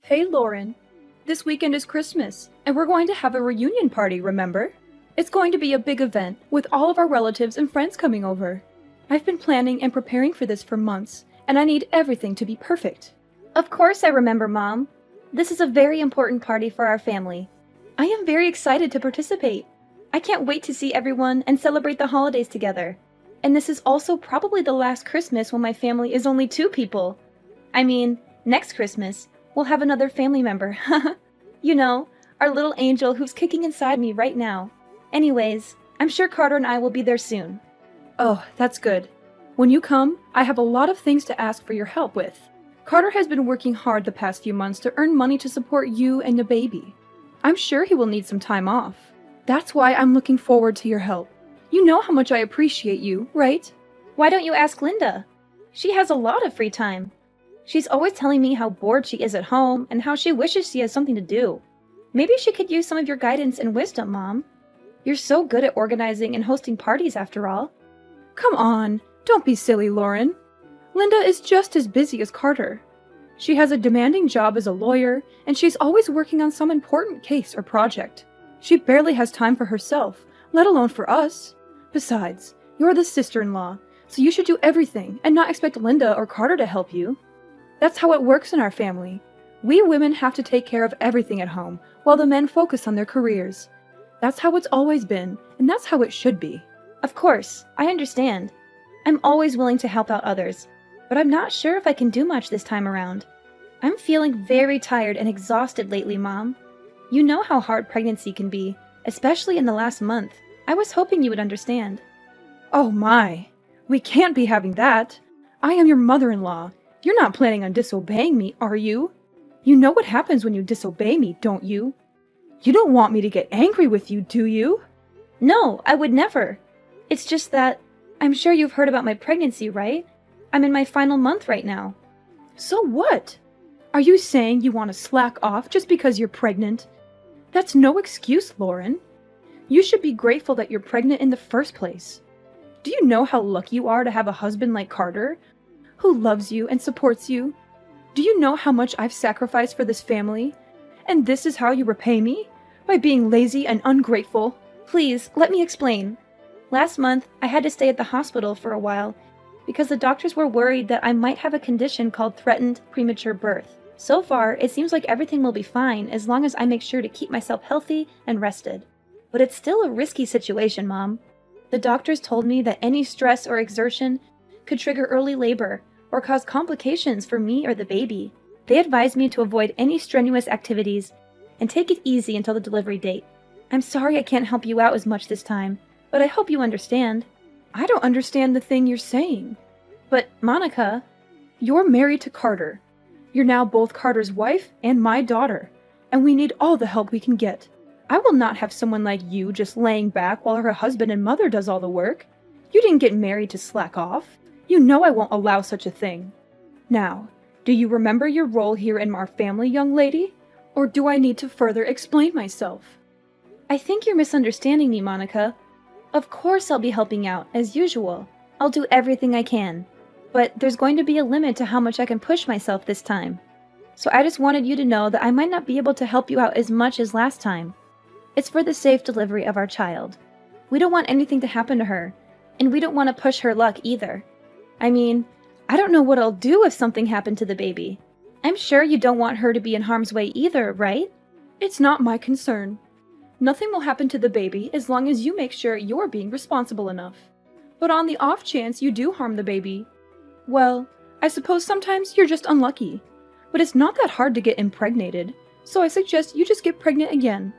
Hey Lauren, this weekend is Christmas, and we're going to have a reunion party, remember? It's going to be a big event, with all of our relatives and friends coming over. I've been planning and preparing for this for months, and I need everything to be perfect. Of course I remember, Mom. This is a very important party for our family. I am very excited to participate. I can't wait to see everyone and celebrate the holidays together. And this is also probably the last Christmas when my family is only 2 people. I mean, next Christmas, we'll have another family member. You know, our little angel who's kicking inside me right now. Anyways, I'm sure Carter and I will be there soon. Oh, that's good. When you come, I have a lot of things to ask for your help with. Carter has been working hard the past few months to earn money to support you and the baby. I'm sure he will need some time off. That's why I'm looking forward to your help. You know how much I appreciate you, right? Why don't you ask Linda? She has a lot of free time. She's always telling me how bored she is at home and how she wishes she has something to do. Maybe she could use some of your guidance and wisdom, Mom. You're so good at organizing and hosting parties after all. Come on, don't be silly, Lauren. Linda is just as busy as Carter. She has a demanding job as a lawyer, and she's always working on some important case or project. She barely has time for herself, let alone for us. Besides, you're the sister-in-law, so you should do everything and not expect Linda or Carter to help you. That's how it works in our family. We women have to take care of everything at home, while the men focus on their careers. That's how it's always been, and that's how it should be. Of course, I understand. I'm always willing to help out others, but I'm not sure if I can do much this time around. I'm feeling very tired and exhausted lately, Mom. You know how hard pregnancy can be, especially in the last month. I was hoping you would understand. Oh my, we can't be having that. I am your mother-in-law. You're not planning on disobeying me, are you? You know what happens when you disobey me, don't you? You don't want me to get angry with you, do you? No, I would never. It's just that, I'm sure you've heard about my pregnancy, right? I'm in my final month right now. So what? Are you saying you want to slack off just because you're pregnant? That's no excuse, Lauren. You should be grateful that you're pregnant in the first place. Do you know how lucky you are to have a husband like Carter, who loves you and supports you? Do you know how much I've sacrificed for this family? And this is how you repay me? By being lazy and ungrateful? Please, let me explain. Last month, I had to stay at the hospital for a while because the doctors were worried that I might have a condition called threatened premature birth. So far, it seems like everything will be fine as long as I make sure to keep myself healthy and rested. But it's still a risky situation, Mom. The doctors told me that any stress or exertion could trigger early labor or cause complications for me or the baby. They advised me to avoid any strenuous activities and take it easy until the delivery date. I'm sorry I can't help you out as much this time, but I hope you understand. I don't understand the thing you're saying. But, Monica, you're married to Carter. You're now both Carter's wife and my daughter, and we need all the help we can get. I will not have someone like you just laying back while her husband and mother does all the work. You didn't get married to slack off. You know I won't allow such a thing. Now, do you remember your role here in our family, young lady? Or do I need to further explain myself? I think you're misunderstanding me, Monica. Of course I'll be helping out, as usual. I'll do everything I can. But there's going to be a limit to how much I can push myself this time. So I just wanted you to know that I might not be able to help you out as much as last time. It's for the safe delivery of our child. We don't want anything to happen to her, and we don't want to push her luck either. I mean, I don't know what I'll do if something happened to the baby. I'm sure you don't want her to be in harm's way either, right? It's not my concern. Nothing will happen to the baby as long as you make sure you're being responsible enough. But on the off chance you do harm the baby, well, I suppose sometimes you're just unlucky. But it's not that hard to get impregnated, so I suggest you just get pregnant again.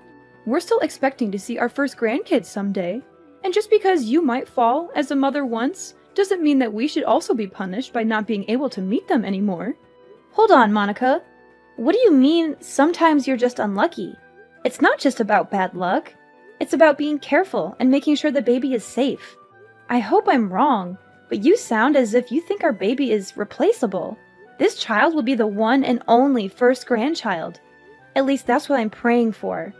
We're still expecting to see our first grandkids someday, and just because you might fall as a mother once, doesn't mean that we should also be punished by not being able to meet them anymore. Hold on, Monica. What do you mean, sometimes you're just unlucky? It's not just about bad luck. It's about being careful and making sure the baby is safe. I hope I'm wrong, but you sound as if you think our baby is replaceable. This child will be the one and only first grandchild. At least that's what I'm praying for.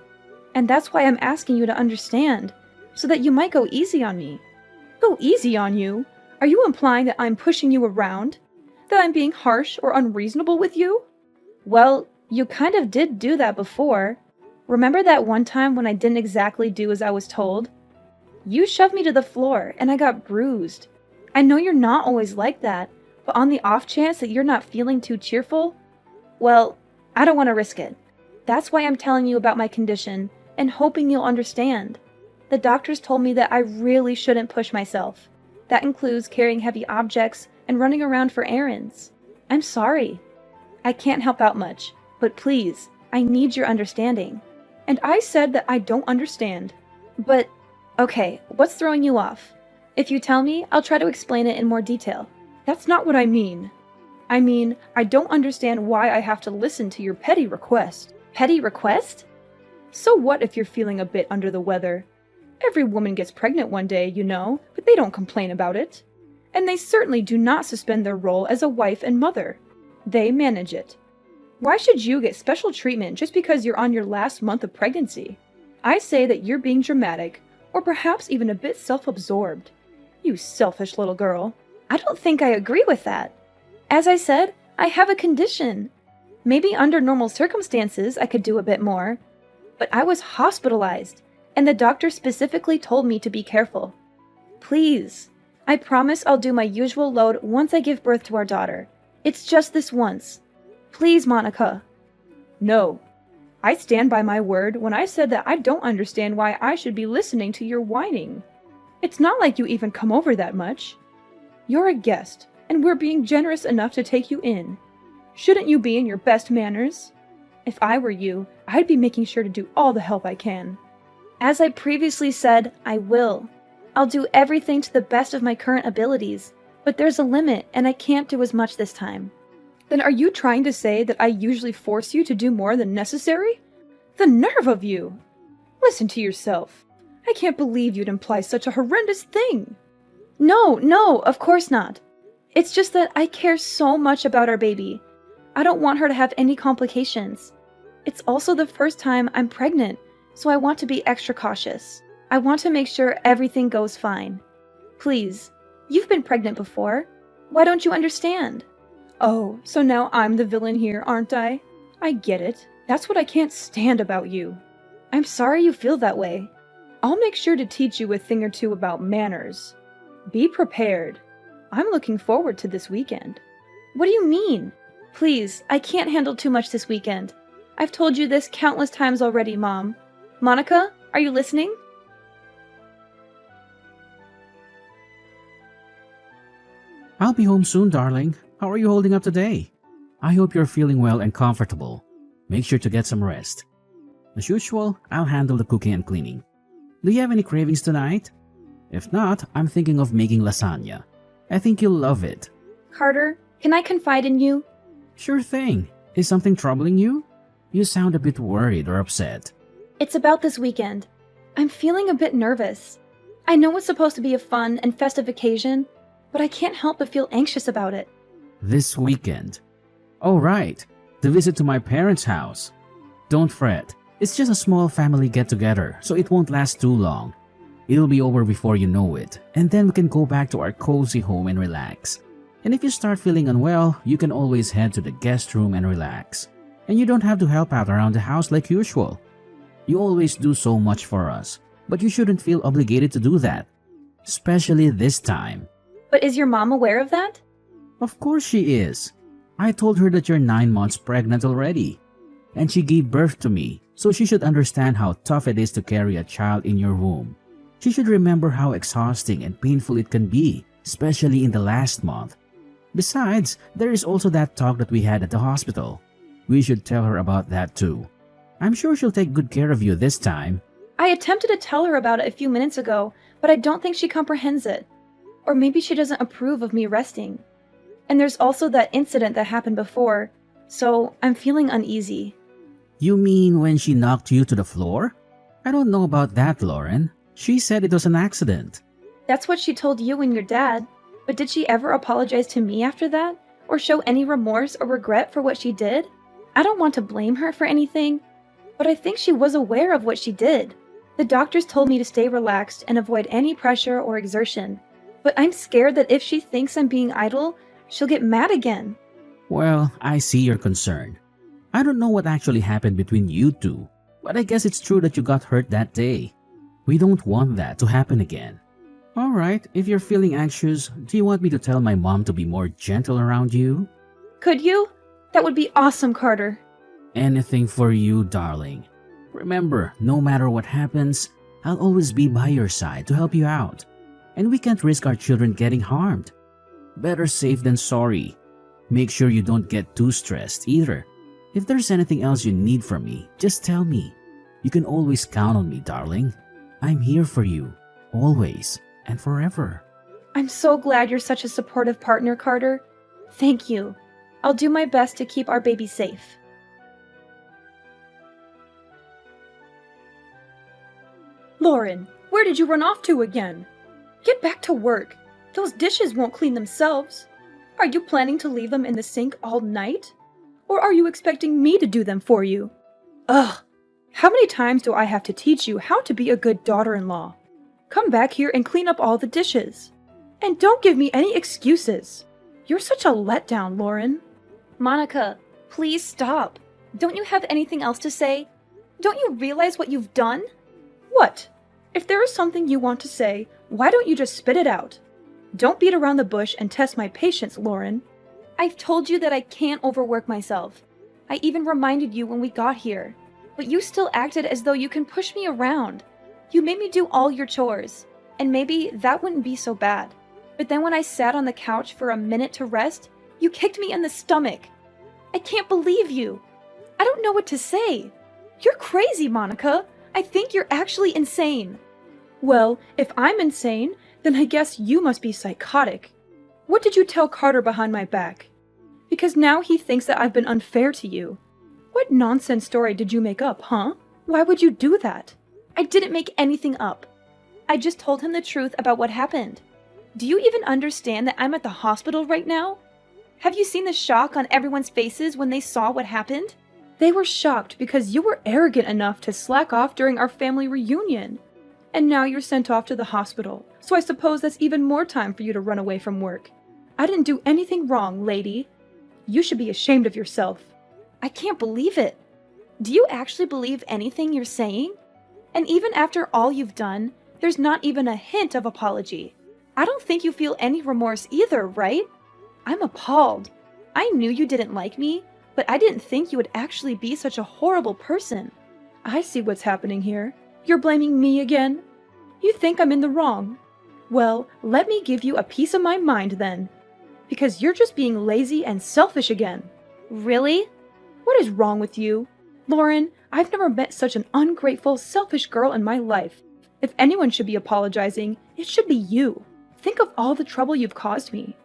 And that's why I'm asking you to understand, so that you might go easy on me. Go easy on you? Are you implying that I'm pushing you around? That I'm being harsh or unreasonable with you? Well, You kind of did do that before. Remember that one time when I didn't exactly do as I was told? You shoved me to the floor and I got bruised. I know you're not always like that, but on the off chance that you're not feeling too cheerful, well, I don't want to risk it. That's why I'm telling you about my condition and hoping you'll understand. The doctors told me that I really shouldn't push myself. That includes carrying heavy objects and running around for errands. I'm sorry. I can't help out much, but please, I need your understanding. And I said that I don't understand. But, okay, what's throwing you off? If you tell me, I'll try to explain it in more detail. That's not what I mean. I mean, I don't understand why I have to listen to your petty request. Petty request? So what if you're feeling a bit under the weather? Every woman gets pregnant one day, you know, but they don't complain about it. And they certainly do not suspend their role as a wife and mother. They manage it. Why should you get special treatment just because you're on your last month of pregnancy? I say that you're being dramatic, or perhaps even a bit self-absorbed. You selfish little girl. I don't think I agree with that. As I said, I have a condition. Maybe under normal circumstances I could do a bit more. But I was hospitalized, and the doctor specifically told me to be careful. Please, I promise I'll do my usual load once I give birth to our daughter. It's just this once. Please, Monica. No. I stand by my word when I said that I don't understand why I should be listening to your whining. It's not like you even come over that much. You're a guest, and we're being generous enough to take you in. Shouldn't you be in your best manners? If I were you, I'd be making sure to do all the help I can. As I previously said, I will. I'll do everything to the best of my current abilities, but there's a limit and I can't do as much this time. Then are you trying to say that I usually force you to do more than necessary? The nerve of you! Listen to yourself. I can't believe you'd imply such a horrendous thing. No, of course not. It's just that I care so much about our baby. I don't want her to have any complications. It's also the first time I'm pregnant, so I want to be extra cautious. I want to make sure everything goes fine. Please, you've been pregnant before. Why don't you understand? Oh, so now I'm the villain here, aren't I? I get it. That's what I can't stand about you. I'm sorry you feel that way. I'll make sure to teach you a thing or two about manners. Be prepared. I'm looking forward to this weekend. What do you mean? Please, I can't handle too much this weekend. I've told you this countless times already, Mom. Monica, are you listening? I'll be home soon, darling. How are you holding up today? I hope you're feeling well and comfortable. Make sure to get some rest. As usual, I'll handle the cooking and cleaning. Do you have any cravings tonight? If not, I'm thinking of making lasagna. I think you'll love it. Carter, can I confide in you? Sure thing. Is something troubling you? You sound a bit worried or upset. It's about this weekend. I'm feeling a bit nervous. I know it's supposed to be a fun and festive occasion, but I can't help but feel anxious about it. This weekend? Oh, right. The visit to my parents' house. Don't fret. It's just a small family get-together, so it won't last too long. It'll be over before you know it, and then we can go back to our cozy home and relax. And if you start feeling unwell, you can always head to the guest room and relax. And you don't have to help out around the house like usual. You always do so much for us, but you shouldn't feel obligated to do that. Especially this time. But is your mom aware of that? Of course she is. I told her that you're 9 months pregnant already. And she gave birth to me, so she should understand how tough it is to carry a child in your womb. She should remember how exhausting and painful it can be, especially in the last month. Besides, there is also that talk that we had at the hospital. We should tell her about that too. I'm sure she'll take good care of you this time. I attempted to tell her about it a few minutes ago, but I don't think she comprehends it. Or maybe she doesn't approve of me resting. And there's also that incident that happened before, so I'm feeling uneasy. You mean when she knocked you to the floor? I don't know about that, Lauren. She said it was an accident. That's what she told you and your dad. But did she ever apologize to me after that? Or show any remorse or regret for what she did? I don't want to blame her for anything, but I think she was aware of what she did. The doctors told me to stay relaxed and avoid any pressure or exertion. But I'm scared that if she thinks I'm being idle, she'll get mad again. Well, I see your concern. I don't know what actually happened between you two, but I guess it's true that you got hurt that day. We don't want that to happen again. Alright, if you're feeling anxious, do you want me to tell my mom to be more gentle around you? Could you? That would be awesome, Carter. Anything for you, darling. Remember, no matter what happens, I'll always be by your side to help you out. And we can't risk our children getting harmed. Better safe than sorry. Make sure you don't get too stressed either. If there's anything else you need from me, just tell me. You can always count on me, darling. I'm here for you, always and forever. I'm so glad you're such a supportive partner, Carter. Thank you. I'll do my best to keep our baby safe. Lauren, where did you run off to again? Get back to work. Those dishes won't clean themselves. Are you planning to leave them in the sink all night? Or are you expecting me to do them for you? Ugh! How many times do I have to teach you how to be a good daughter-in-law? Come back here and clean up all the dishes. And don't give me any excuses. You're such a letdown, Lauren. Monica, please stop. Don't you have anything else to say? Don't you realize what you've done? What? If there is something you want to say, why don't you just spit it out? Don't beat around the bush and test my patience, Lauren. I've told you that I can't overwork myself. I even reminded you when we got here. But you still acted as though you can push me around. You made me do all your chores. And maybe that wouldn't be so bad. But then when I sat on the couch for a minute to rest, you kicked me in the stomach. I can't believe you. I don't know what to say. You're crazy, Monica. I think you're actually insane. Well, if I'm insane, then I guess you must be psychotic. What did you tell Carter behind my back? Because now he thinks that I've been unfair to you. What nonsense story did you make up, huh? Why would you do that? I didn't make anything up. I just told him the truth about what happened. Do you even understand that I'm at the hospital right now? Have you seen the shock on everyone's faces when they saw what happened? They were shocked because you were arrogant enough to slack off during our family reunion. And now you're sent off to the hospital, so I suppose that's even more time for you to run away from work. I didn't do anything wrong, lady. You should be ashamed of yourself. I can't believe it. Do you actually believe anything you're saying? And even after all you've done, there's not even a hint of apology. I don't think you feel any remorse either, right? I'm appalled. I knew you didn't like me, but I didn't think you would actually be such a horrible person. I see what's happening here. You're blaming me again? You think I'm in the wrong? Well, let me give you a piece of my mind then. Because you're just being lazy and selfish again. Really? What is wrong with you? Lauren, I've never met such an ungrateful, selfish girl in my life. If anyone should be apologizing, it should be you. Think of all the trouble you've caused me.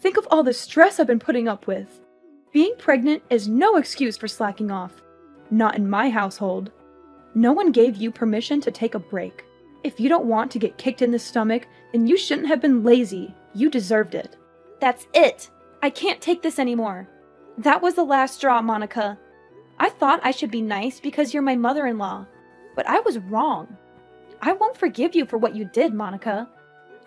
Think of all the stress I've been putting up with. Being pregnant is no excuse for slacking off. Not in my household. No one gave you permission to take a break. If you don't want to get kicked in the stomach, then you shouldn't have been lazy. You deserved it. That's it. I can't take this anymore. That was the last straw, Monica. I thought I should be nice because you're my mother-in-law, but I was wrong. I won't forgive you for what you did, Monica.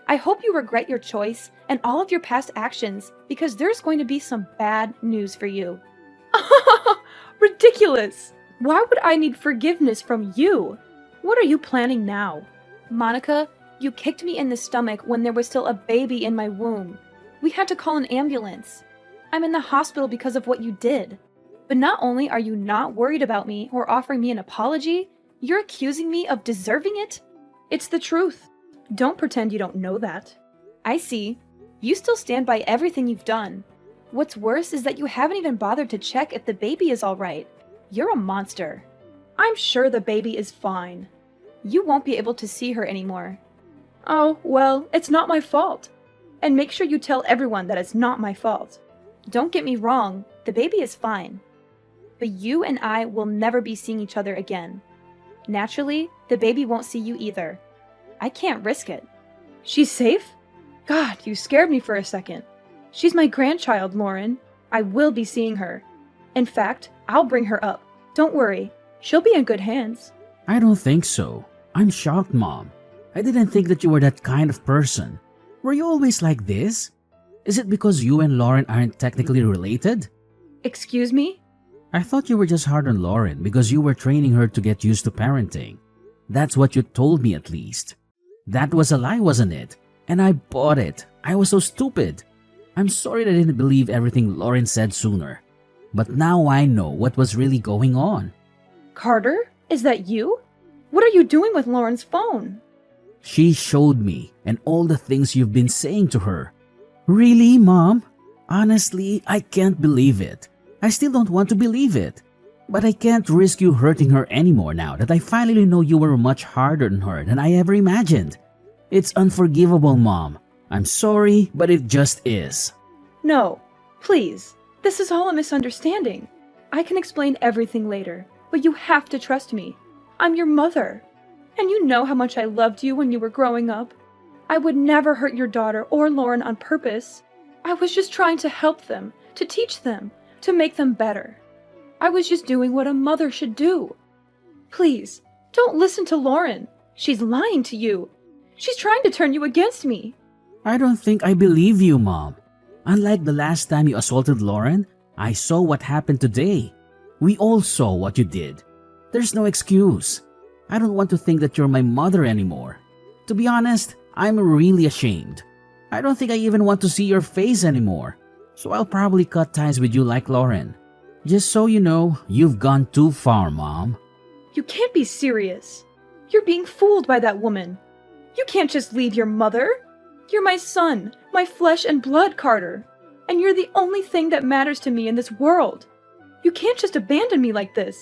I hope you regret your choice and all of your past actions because there's going to be some bad news for you. Ridiculous! Why would I need forgiveness from you? What are you planning now? Monica, you kicked me in the stomach when there was still a baby in my womb. We had to call an ambulance. I'm in the hospital because of what you did. But not only are you not worried about me or offering me an apology, you're accusing me of deserving it? It's the truth. Don't pretend you don't know that. I see. You still stand by everything you've done. What's worse is that you haven't even bothered to check if the baby is all right. You're a monster. I'm sure the baby is fine. You won't be able to see her anymore. Oh, well, it's not my fault. And make sure you tell everyone that it's not my fault. Don't get me wrong, the baby is fine. But you and I will never be seeing each other again. Naturally, the baby won't see you either. I can't risk it. She's safe? God, you scared me for a second. She's my grandchild, Lauren. I will be seeing her. In fact, I'll bring her up. Don't worry. She'll be in good hands. I don't think so. I'm shocked, Mom. I didn't think that you were that kind of person. Were you always like this? Is it because you and Lauren aren't technically related? Excuse me? I thought you were just hard on Lauren because you were training her to get used to parenting. That's what you told me at least. That was a lie, wasn't it? And I bought it. I was so stupid. I'm sorry that I didn't believe everything Lauren said sooner. But now I know what was really going on. Carter, is that you? What are you doing with Lauren's phone? She showed me and all the things you've been saying to her. Really, Mom? Honestly, I can't believe it. I still don't want to believe it. But I can't risk you hurting her anymore now that I finally know you were much harder on her than I ever imagined. It's unforgivable, Mom. I'm sorry, but it just is. No, please. This is all a misunderstanding. I can explain everything later, but you have to trust me. I'm your mother. And you know how much I loved you when you were growing up. I would never hurt your daughter or Lauren on purpose. I was just trying to help them, to teach them, to make them better. I was just doing what a mother should do. Please, don't listen to Lauren. She's lying to you. She's trying to turn you against me. I don't think I believe you, Mom. Unlike the last time you assaulted Lauren, I saw what happened today. We all saw what you did. There's no excuse. I don't want to think that you're my mother anymore. To be honest, I'm really ashamed. I don't think I even want to see your face anymore. So I'll probably cut ties with you like Lauren. Just so you know, you've gone too far, Mom. You can't be serious. You're being fooled by that woman. You can't just leave your mother. You're my son, my flesh and blood, Carter. And you're the only thing that matters to me in this world. You can't just abandon me like this.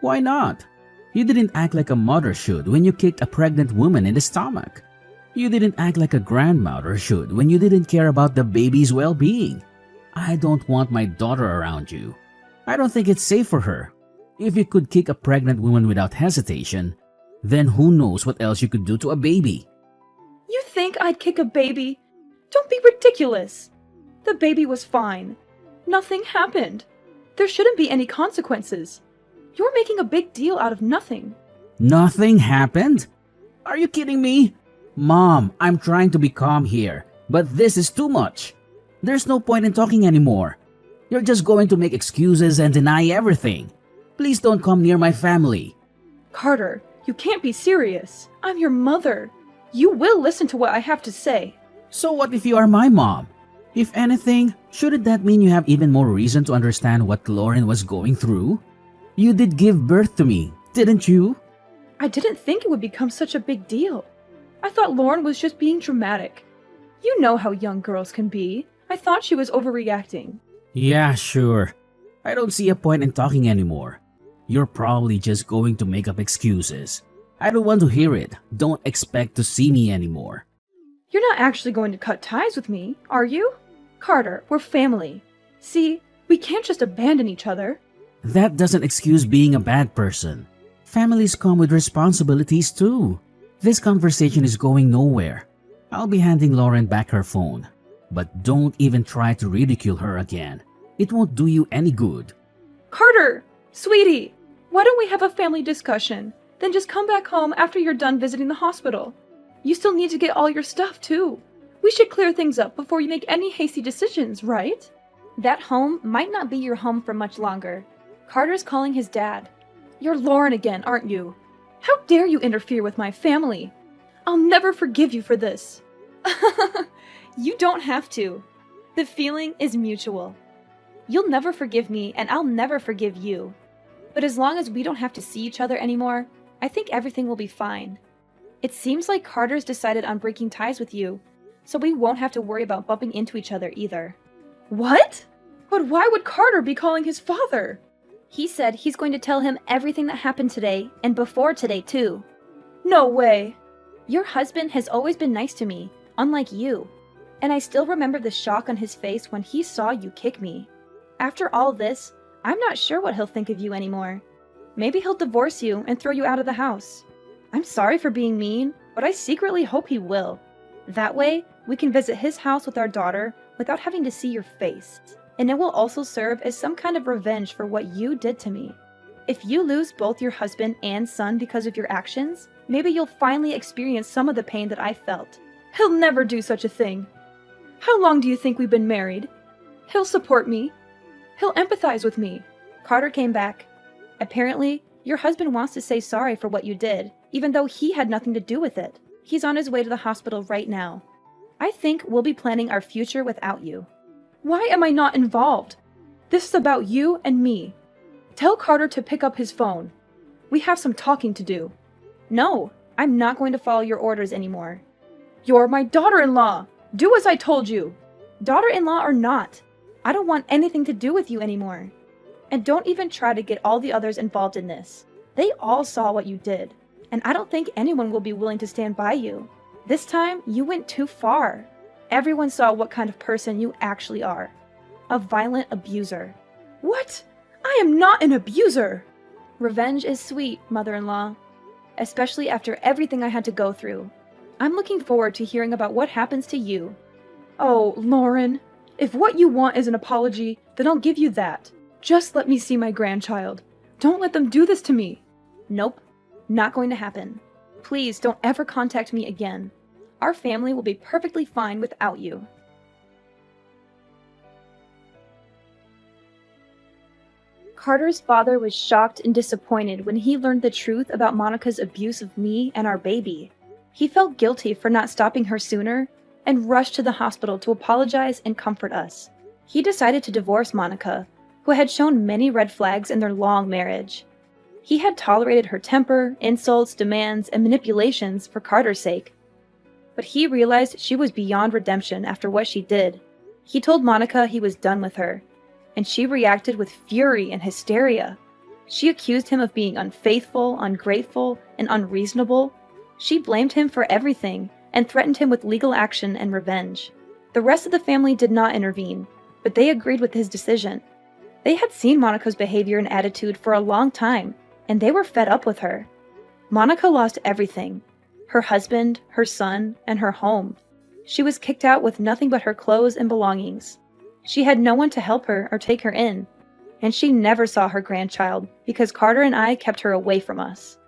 Why not? You didn't act like a mother should when you kicked a pregnant woman in the stomach. You didn't act like a grandmother should when you didn't care about the baby's well-being. I don't want my daughter around you. I don't think it's safe for her. If you could kick a pregnant woman without hesitation, then who knows what else you could do to a baby. You think I'd kick a baby? Don't be ridiculous. The baby was fine. Nothing happened. There shouldn't be any consequences. You're making a big deal out of nothing. Nothing happened? Are you kidding me? Mom, I'm trying to be calm here, but this is too much. There's no point in talking anymore. You're just going to make excuses and deny everything. Please don't come near my family. Carter, you can't be serious. I'm your mother. You will listen to what I have to say. So what if you are my mom? If anything, shouldn't that mean you have even more reason to understand what Lauren was going through? You did give birth to me, didn't you? I didn't think it would become such a big deal. I thought Lauren was just being dramatic. You know how young girls can be. I thought she was overreacting. Yeah, sure. I don't see a point in talking anymore. You're probably just going to make up excuses. I don't want to hear it. Don't expect to see me anymore. You're not actually going to cut ties with me, are you? Carter, we're family. See, we can't just abandon each other. That doesn't excuse being a bad person. Families come with responsibilities too. This conversation is going nowhere. I'll be handing Lauren back her phone. But don't even try to ridicule her again. It won't do you any good. Carter! Sweetie! Why don't we have a family discussion? Then just come back home after you're done visiting the hospital. You still need to get all your stuff too. We should clear things up before you make any hasty decisions, right? That home might not be your home for much longer. Carter's calling his dad. You're Lauren again, aren't you? How dare you interfere with my family? I'll never forgive you for this. You don't have to. The feeling is mutual. You'll never forgive me, and I'll never forgive you. But as long as we don't have to see each other anymore, I think everything will be fine. It seems like Carter's decided on breaking ties with you, so we won't have to worry about bumping into each other either. What? But why would Carter be calling his father? He said he's going to tell him everything that happened today, and before today too. No way. Your husband has always been nice to me, unlike you. And I still remember the shock on his face when he saw you kick me. After all this, I'm not sure what he'll think of you anymore. Maybe he'll divorce you and throw you out of the house. I'm sorry for being mean, but I secretly hope he will. That way, we can visit his house with our daughter without having to see your face. And it will also serve as some kind of revenge for what you did to me. If you lose both your husband and son because of your actions, maybe you'll finally experience some of the pain that I felt. He'll never do such a thing. How long do you think we've been married? He'll support me. He'll empathize with me. Carter came back. Apparently, your husband wants to say sorry for what you did, even though he had nothing to do with it. He's on his way to the hospital right now. I think we'll be planning our future without you. Why am I not involved? This is about you and me. Tell Carter to pick up his phone. We have some talking to do. No, I'm not going to follow your orders anymore. You're my daughter-in-law. Do as I told you. Daughter-in-law or not, I don't want anything to do with you anymore. And don't even try to get all the others involved in this. They all saw what you did, and I don't think anyone will be willing to stand by you. This time, you went too far. Everyone saw what kind of person you actually are. A violent abuser. What? I am not an abuser! Revenge is sweet, mother-in-law. Especially after everything I had to go through. I'm looking forward to hearing about what happens to you. Oh, Lauren. If what you want is an apology, then I'll give you that. Just let me see my grandchild. Don't let them do this to me. Nope. Not going to happen. Please don't ever contact me again. Our family will be perfectly fine without you. Carter's father was shocked and disappointed when he learned the truth about Monica's abuse of me and our baby. He felt guilty for not stopping her sooner and rushed to the hospital to apologize and comfort us. He decided to divorce Monica, who had shown many red flags in their long marriage. He had tolerated her temper, insults, demands, and manipulations for Carter's sake. But he realized she was beyond redemption after what she did. He told Monica he was done with her, and she reacted with fury and hysteria. She accused him of being unfaithful, ungrateful, and unreasonable. She blamed him for everything and threatened him with legal action and revenge. The rest of the family did not intervene, but they agreed with his decision. They had seen Monica's behavior and attitude for a long time, and they were fed up with her. Monica lost everything: her husband, her son, and her home. She was kicked out with nothing but her clothes and belongings. She had no one to help her or take her in, and she never saw her grandchild because Carter and I kept her away from us.